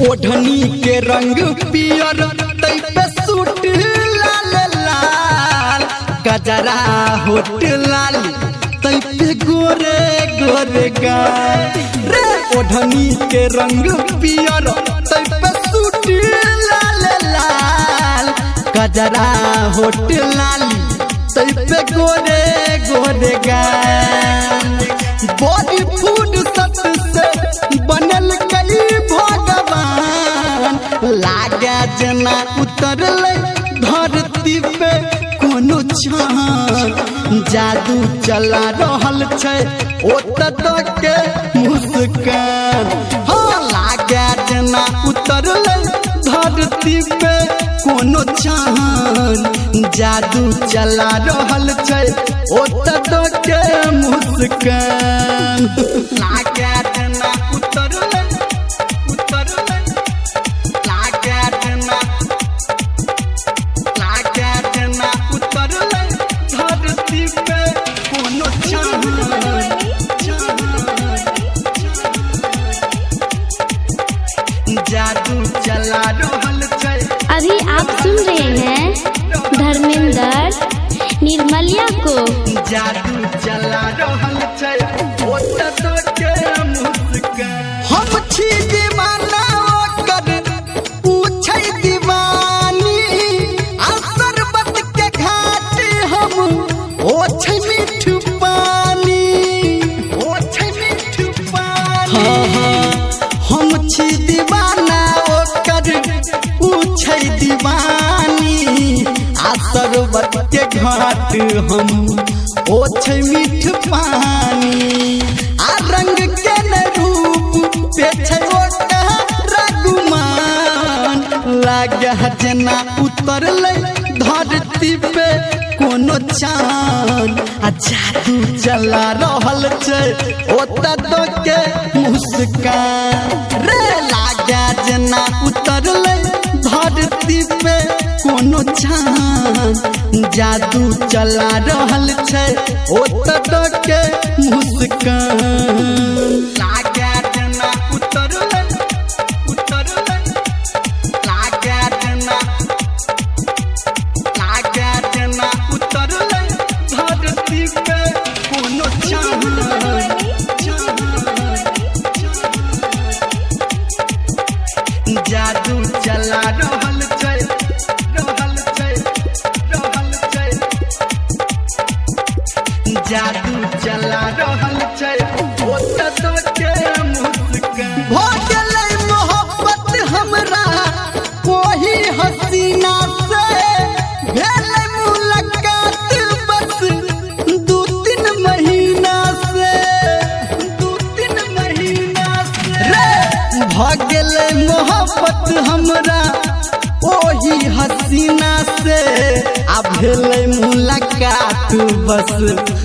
ओढ़नी के रंग पियर तै पे सूट लाल लाल गजरा होट लाल तै पे गोरे गोरे गाल रे ओढ़नी के रंग पियर तै पे सूट लाल लाल गजरा होट लाल तै पे गोरे गोरे गाल बॉडी फूड सत से बनल कई भगवान लागे जना उतरल धरती पे कोनो चाँद जादू चला रहल छै ओत के मुस्कान हाँ लागे जना उतरल धरती पे कोनो चाँद जादू चला रहल छै ओत के मुस्कान लागे जना उतरल धरती पे कोनो जादू चला रहल छै। अभी आप सुन रहे हैं धर्मेंद्र निर्मलिया को। जादू चला रहल छै ओत के मुस्कान हम छी दीवाना ओकर पूछै दीवानी असरबत के घाट हम ओ छै मीठू पानी ओ छै मीठू पानी हाँ हम छी दीवाना ओकर पूछै दीवानी असरबत के घाट हम ओ छै मीठ पानी आ रंग के न रूप पे छै रघुमान लागे जना उतरल धरती पे कोनो चाँद आ जादू चला रहल छै ओत के मुस्कान रे लागे जना उतरल धरती पे कोनो चाँद जादू चला रहल छै ओत के मुस्कान लागे जना उतरल लागे जना उतरल धरती पे कोनो जादू चला रहल छै जादू चला रहल छै ओत के मुस्कान भ गेलै मोहब्बत हमरा कोही हसीना से भेलै मुलाकात बस 2-3 महीना से रे भ गेलै मोहब्बत हमरा ओही हसीना से आ भेलै मुलाकात बस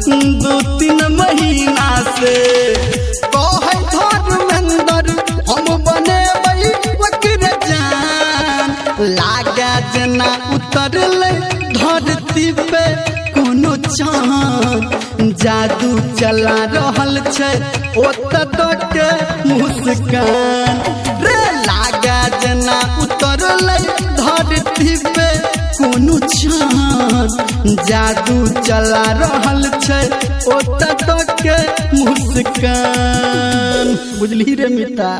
2-3 महीना से कहै धर्मेंद्र हम बनेबै ओकर जान लागे जना उतरल धरती पे कोनो चाँद जादू चला रहल छै ओत के मुस्कान रे लागे जना उतरल धरती पे कोनो चाँद जादू चला रहल छै ओत के मुस्कान बुझली रे मिता।